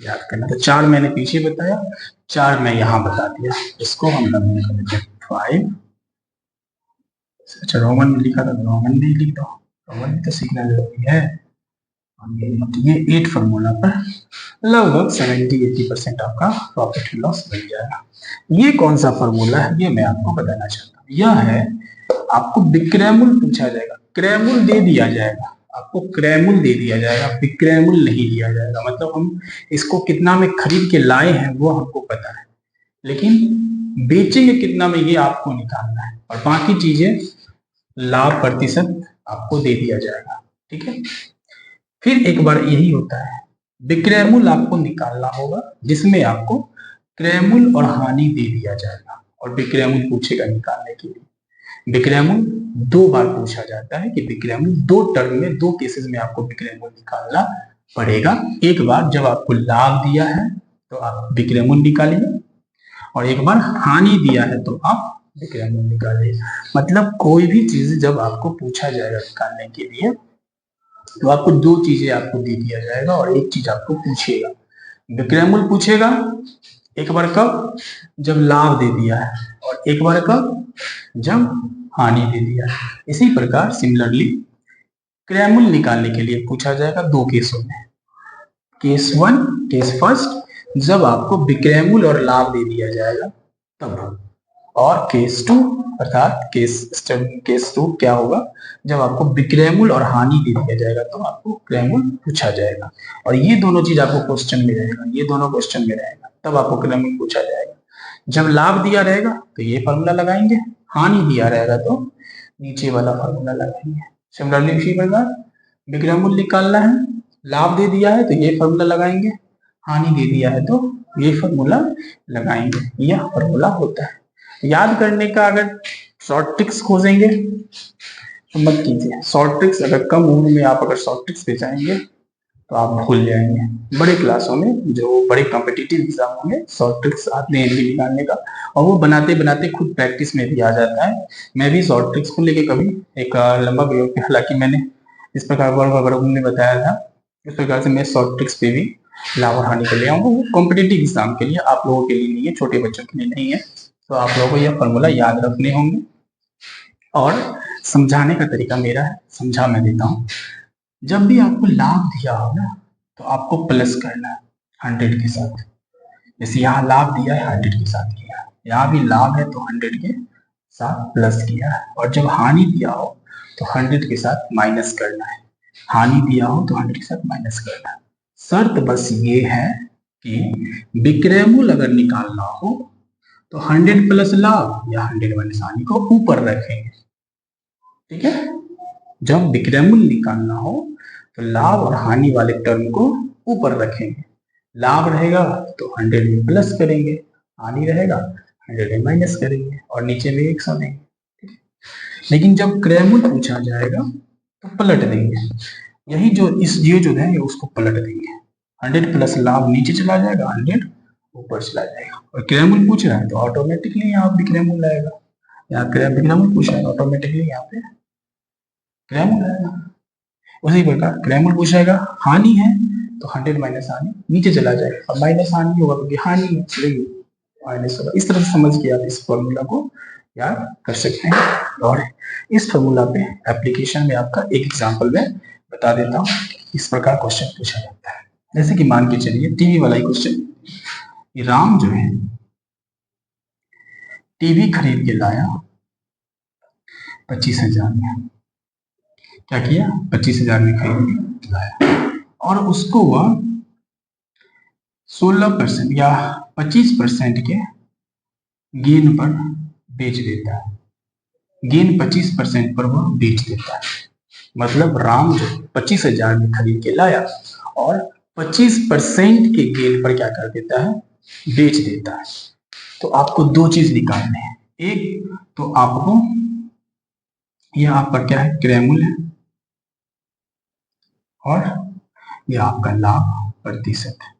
याद करना। तो 4 मैंने पीछे बताया, 4 मैं यहाँ बता दिया। इसको हम नंबर कर देते हैं 5। अच्छा, रोमन में लिखा था, रोमन में लिख दो, रोमन भी तो सीखना जरूरी है। ये 8 फार्मूला पर लगभग 70-80% आपका प्रॉफिट एंड लॉस बन जाएगा। ये कौन सा फार्मूला है, ये मैं आपको बताना चाहता हूँ। यह है, आपको विक्रय मूल्य पूछा जाएगा, क्रय मूल्य दे दिया जाएगा, आपको क्रय मूल्य दे दिया जाएगा, विक्रय मूल्य नहीं दिया जाएगा। मतलब हम इसको कितना में खरीद के लाए हैं वो हमको पता है, लेकिन बेचेंगे कितना में ये आपको निकालना है, और बाकी चीजें लाभ प्रतिशत आपको दे दिया जाएगा। ठीक है, फिर एक बार यही होता है, विक्रय मूल्य आपको निकालना होगा, जिसमें आपको क्रय मूल्य और हानि दे दिया जाएगा, और विक्रय मूल्य पूछेगा निकालने के लिए। विक्रय मूल्य 2 बार पूछा जाता है कि विक्रय मूल्य 2 टर्म में, 2 केसेस में आपको विक्रय मूल्य निकालना पड़ेगा। एक बार जब आपको लाभ दिया है तो आप विक्रय मूल्य निकालिए, और एक बार हानि दिया है तो आप विक्रय मूल्य निकालिए। मतलब कोई भी चीज जब आपको पूछा जाएगा निकालने के लिए, तो आपको 2 चीजें आपको दे दिया जाएगा और एक चीज आपको पूछेगा। विक्रय मूल्य पूछेगा एक बार कब, जब लाभ दे दिया है, और एक बार कब, जब हानि दे दिया है। इसी प्रकार सिमिलरली क्रय मूल्य निकालने के लिए पूछा जाएगा 2 केसों में। केस 1, केस फर्स्ट, जब आपको विक्रय मूल्य और लाभ दे दिया जाएगा तब। और केस 2 अर्थात केस 2 क्या होगा, जब आपको विक्रयमूल्य और हानि दे दिया जाएगा तो आपको क्रयमूल्य पूछा जाएगा, और ये दोनों चीज आपको क्वेश्चन में रहेगा, ये दोनों क्वेश्चन में रहेगा, तब आपको क्रयमूल्य पूछा जाएगा। जब लाभ दिया रहेगा तो ये फॉर्मूला लगाएंगे, हानि दिया रहेगा तो नीचे वाला फॉर्मूला लगाएंगे। सिमिलरली इसी प्रकार विक्रयमूल्य निकालना है, लाभ दे दिया है तो ये फॉर्मूला लगाएंगे, हानि दे दिया है तो ये फॉर्मूला लगाएंगे। यह फॉर्मूला होता है। याद करने का अगर शॉर्ट ट्रिक्स खोजेंगे तो मत कीजिए। शॉर्ट ट्रिक्स अगर कम उम्र में आप अगर शॉर्ट ट्रिक्स पे जाएंगे तो आप भूल जाएंगे। बड़े क्लासों में जो बड़े कॉम्पिटिटिव एग्जामों में शॉर्ट ट्रिक्स आते हैं इनके निकालने का, और वो बनाते बनाते खुद प्रैक्टिस में भी आ जाता है। मैं भी शॉर्ट ट्रिक्स को लेके कभी एक लंबा वीडियो, हालांकि मैंने इस प्रकार वर्ग में बताया था, इस प्रकार से मैं शॉर्ट ट्रिक्स पे भी लाभ और हानि को ले आऊंगा। वो कॉम्पिटिटिव एग्जाम के लिए, आप लोगों के लिए नहीं है, छोटे बच्चों के लिए नहीं है। तो आप लोगों को यह फॉर्मूला याद रखने होंगे, और समझाने का तरीका मेरा है, समझा मैं देता हूँ। जब भी आपको लाभ दिया हो ना तो आपको प्लस करना है 100 के साथ। जैसे यहाँ लाभ दिया है 100 के साथ किया, यहाँ भी लाभ है तो 100 के साथ प्लस किया है, और जब हानि दिया हो तो 100 के साथ माइनस करना है। हानि दिया हो तो 100 के साथ माइनस करना है। शर्त बस ये है कि विक्रयमूल्य अगर निकालना हो तो 100 प्लस लाभ या 100 माइनस हानि को ऊपर रखेंगे। ठीक है, जब विक्रयमूल्य निकालना हो तो लाभ और हानि वाले टर्म को ऊपर रखेंगे। लाभ रहेगा तो 100 में प्लस करेंगे, हानि रहेगा 100 में माइनस करेंगे, और नीचे में एक सौ देंगे। लेकिन जब क्रयमूल्य पूछा जाएगा तो पलट देंगे। यही जो ये जो है उसको पलट देंगे। 100 प्लस लाभ नीचे चला जाएगा, 100 ऊपर चला जाएगा। और क्रयमूल्य पूछ रहा है तो ऑटोमेटिकली यहाँ विक्रयमूल्य आएगा। यहाँ विक्रयमूल्य पूछ रहा है ऑटोमेटिकली यहाँ पे क्रयमूल्य आएगा। उसी प्रकार क्रयमूल्य पूछेगा, हानि है तो 100 माइनस हानि नीचे चला जाएगा, और माइनस हानि होगा क्योंकि हानि माइनस होगा। इस तरह से समझ के आप इस फॉर्मूला को याद कर सकते हैं। और इस फॉर्मूला पे एप्लीकेशन में आपका एक एग्जांपल में बता देता हूँ, इस प्रकार क्वेश्चन पूछा जाता है। जैसे कि मान के चलिए टीवी वाला ही क्वेश्चन, राम जो है टीवी खरीद के लाया 25,000 में। क्या किया, 25,000 में खरीद के लाया, और उसको वह 16% या 25% के गेन पर बेच देता है। गेन 25% पर वह बेच देता है। मतलब राम जो 25,000 में खरीद के लाया और 25% के गेन पर क्या कर देता है, बेच देता है। तो आपको दो चीज निकालने हैं। एक तो आपको यह आपका क्या है, क्रयमूल्य है, और यह आपका लाभ प्रतिशत है।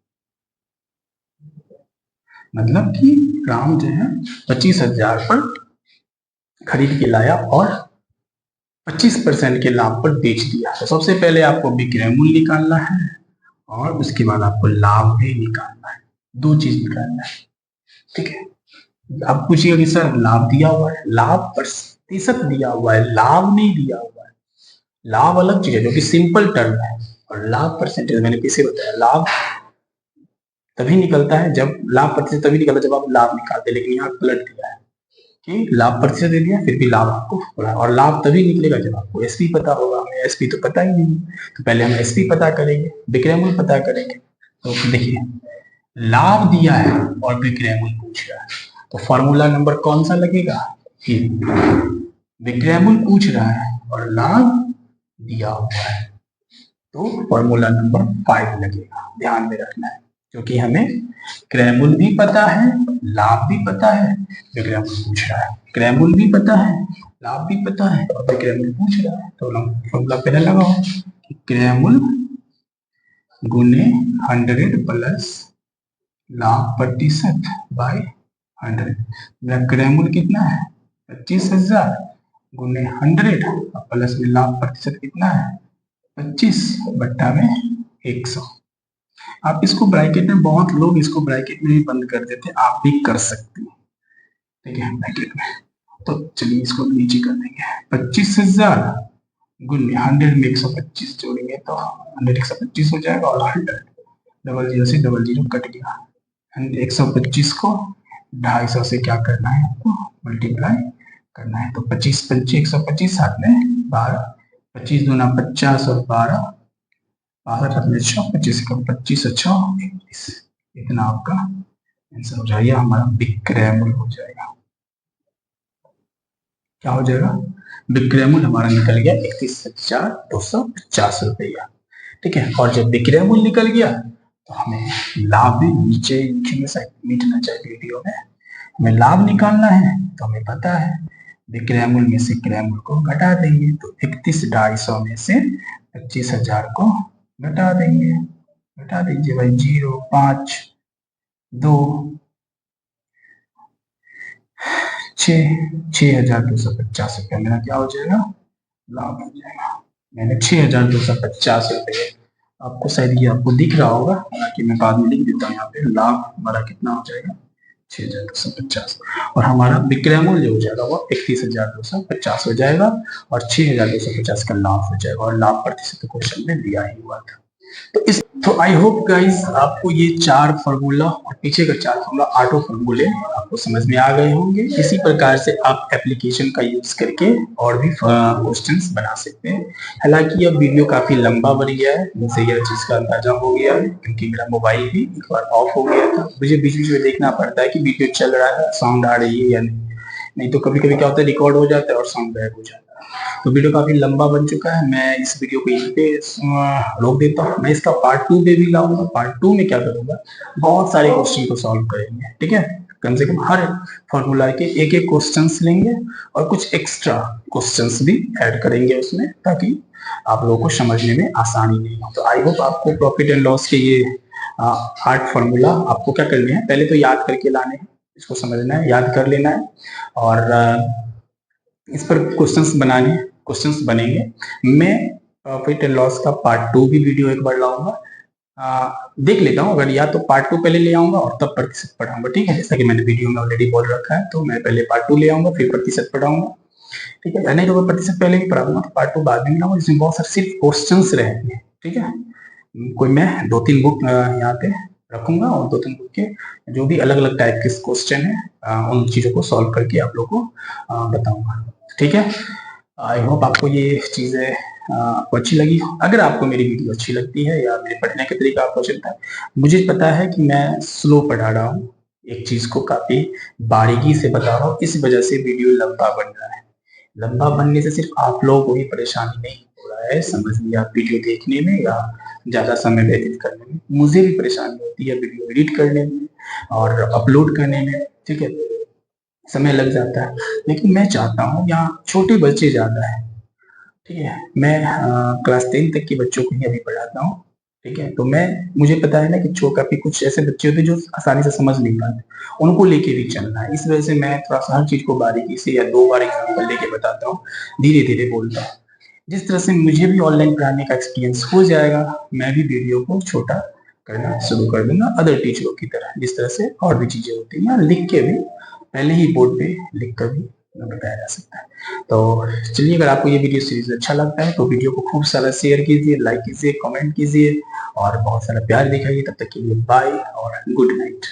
मतलब कि राम जो है 25,000 पर खरीद के लाया और 25% के लाभ पर बेच दिया। तो सबसे पहले आपको विक्रयमूल्य निकालना है और उसके बाद आपको लाभ भी निकालना है। दो चीज निकालना है। ठीक है, अब पूछिएगा कि सर लाभ दिया हुआ है, लाभ प्रतिशत दिया हुआ है, लाभ नहीं दिया हुआ है। लाभ अलग चीज है जो कि सिंपल टर्म है, और लाभ परसेंटेज मैंने पीछे बताया, लाभ तभी निकलता है जब लाभ प्रतिशत तभी निकलता है जब आप लाभ निकालते हैं। लेकिन यहाँ पलट दिया है कि लाभ प्रतिशत दे दिया, फिर भी लाभ आपको पड़ा, और लाभ तभी निकलेगा जब आपको एसपी पता होगा। हमें एसपी तो पता ही नहीं, तो पहले हम एसपी पता करेंगे, विक्रयमूल्य पता करेंगे। तो देखिए लाभ दिया है और विक्रयमूल्य पूछ रहा है, तो फॉर्मूला नंबर कौन सा लगेगा, विक्रयमूल्य पूछ रहा है और लाभ दिया हुआ है तो फॉर्मूला नंबर 5 लगेगा। ध्यान में रखना है, क्योंकि हमें क्रयमूल्य भी पता है, लाभ भी पता है, विक्रयमूल्य पूछ रहा है। क्रयमूल्य भी पता है, लाभ भी पता है, और विक्रयमूल्य पूछ रहा है। तो फॉर्मूला पहले लगाओ, क्रयमूल्य गुने 100 प्लस लाभ प्रतिशत बाय 100। मेरा क्रयमूल्य कितना है 25,000 गुने 100 प्लस में लाभ प्रतिशत कितना है 25 बट्टा में 100। आप इसको ब्रैकेट में, बहुत लोग इसको ब्रैकेट में भी बंद कर देते हैं, आप भी कर सकते हैं। ठीक है, ब्रैकेट में। तो चलिए इसको नीचे कर देंगे, 25,000 गुने 100 में 125 जोड़ेंगे तो 100 125 हो जाएगा, और 100 डबल जीरो से डबल जीरो कट गया। 125 को 250 से क्या करना है आपको मल्टीप्लाई करना है। तो 25 पंचे 125, साथ में 12, 25 दूना 50 और 12, 12 का 25 का 25 अच्छा 31, इतना आपका आंसर हो जाएगा। हमारा विक्रयमूल्य हो जाएगा। क्या हो जाएगा? विक्रयमूल्य हमारा निकल गया 31,250 रुपया। ठीक है, और जब विक्रय मूल्य निकल गया तो हमें लाभ भी नीचे लिखेंगे, मिटना चाहिए वीडियो में। हमें लाभ निकालना है तो हमें पता है विक्रय मूल्य में से क्रय मूल्य को घटा देंगे। तो 31,250 में से 25,000 को घटा देंगे। घटा दीजिए भाई, 0, 5, 2, 6,250 रुपया मेरा क्या हो जाएगा? लाभ हो जाएगा। मैंने 6,250 रुपये, आपको शायद ये आपको दिख रहा होगा, हालांकि मैं बाद में लिख देता हूँ यहाँ पे। लाभ हमारा कितना हो जाएगा? 6,250, और हमारा विक्रय मूल्य हो जाएगा वो 31,250 हो जाएगा, और 6,250 का लाभ हो जाएगा, और लाभ प्रतिशत क्वेश्चन में दिया ही हुआ था। तो आई होप गाइस आपको ये 4 फॉर्मूला और पीछे का 4 फॉर्मूला, 8 फॉर्मूले आपको समझ में आ गए होंगे। इसी प्रकार से आप एप्लीकेशन का यूज करके और भी क्वेश्चंस बना सकते हैं। हालांकि यह वीडियो काफी लंबा बन गया है, मुझे यह चीज का अंदाजा हो गया है, क्योंकि मेरा मोबाइल भी एक बार ऑफ हो गया था। मुझे बीच बीच में देखना पड़ता है कि वीडियो चल रहा है, साउंड आ रही है या नहीं तो कभी कभी क्या होता है, रिकॉर्ड हो जाता है और साउंड गायब हो जाता है। तो वीडियो काफी लंबा बन चुका है, मैं इस वीडियो को यहीं पे रोक देता हूँ। मैं इसका पार्ट 2 पे भी लाऊंगा। पार्ट 2 में क्या करूंगा, बहुत सारे क्वेश्चन को सॉल्व करेंगे। ठीक है, कम से कम हर फॉर्मूला के एक एक क्वेश्चंस लेंगे और कुछ एक्स्ट्रा क्वेश्चंस भी ऐड करेंगे उसमें, ताकि आप लोगों को समझने में आसानी नहीं हो। तो आई होप आपको प्रॉफिट एंड लॉस के ये 8 फॉर्मूला आपको क्या करने हैं, पहले तो याद करके लाने हैं, इसको समझना है, याद कर लेना है, और इस पर क्वेश्चंस बनाने, क्वेश्चंस बनेंगे। मैं प्रॉफिट एंड लॉस का पार्ट 2 भी वीडियो एक बार लाऊंगा। देख लेता हूँ, अगर या तो पार्ट 2 पहले ले आऊंगा और तब प्रतिशत पढ़ाऊंगा। ठीक है, जैसा कि मैंने वीडियो में ऑलरेडी बोल रखा है, तो मैं पहले पार्ट 2 ले आऊंगा फिर प्रतिशत पढ़ाऊंगा। ठीक है, नहीं तो मैं प्रतिशत पहले ही पढ़ाऊंगा, तो पार्ट 2 बाद में लाऊंगा, जिसमें बहुत सारे सिर्फ क्वेश्चंस रहेंगे। ठीक है, कोई मैं 2-3 बुक यहाँ पे रखूंगा, और 2-3 बुक के जो भी अलग अलग टाइप के क्वेश्चन है उन चीजों को सॉल्व करके आप लोग को बताऊंगा। ठीक है, आई होप आपको ये चीजें आपको अच्छी लगी। अगर आपको मेरी वीडियो अच्छी लगती है या मेरे पढ़ने का तरीका आपको चलता है, मुझे पता है कि मैं स्लो पढ़ा रहा हूँ, एक चीज को काफी बारीकी से बता रहा हूँ, इस वजह से वीडियो लंबा बन रहा है। लंबा बनने से सिर्फ आप लोगों को ही परेशानी नहीं हो रहा है समझ में, या वीडियो देखने में या ज्यादा समय व्यतीत करने में, मुझे भी परेशानी होती है वीडियो एडिट करने में और अपलोड करने में। ठीक है, समय लग जाता है, लेकिन मैं चाहता हूँ यहाँ छोटे बच्चे ज्यादा है। ठीक है, मैं क्लास 10 तक के बच्चों को ही अभी पढ़ाता हूँ। ठीक है, तो मुझे पता है ना कि काफी कुछ ऐसे बच्चे होते हैं जो आसानी से समझ नहीं पाते, उनको लेके भी चलना है। इस वजह से मैं थोड़ा सा हर चीज को बारीकी से या 2 बार एग्जाम्पल लेके बताता हूँ, धीरे धीरे बोलता हूँ। जिस तरह से मुझे भी ऑनलाइन पढ़ाने का एक्सपीरियंस हो जाएगा, मैं भी वीडियो को छोटा करना शुरू कर दूंगा अदर टीचरों की तरह, जिस तरह से और भी चीजें होती हैं, लिख के भी पहले ही बोर्ड पे लिख कर भी बताया जा सकता है। तो चलिए, अगर आपको ये वीडियो सीरीज अच्छा लगता है तो वीडियो को खूब सारा शेयर कीजिए, लाइक कीजिए, कमेंट कीजिए और बहुत सारा प्यार दिखाइए। तब तक के लिए बाय और गुड नाइट।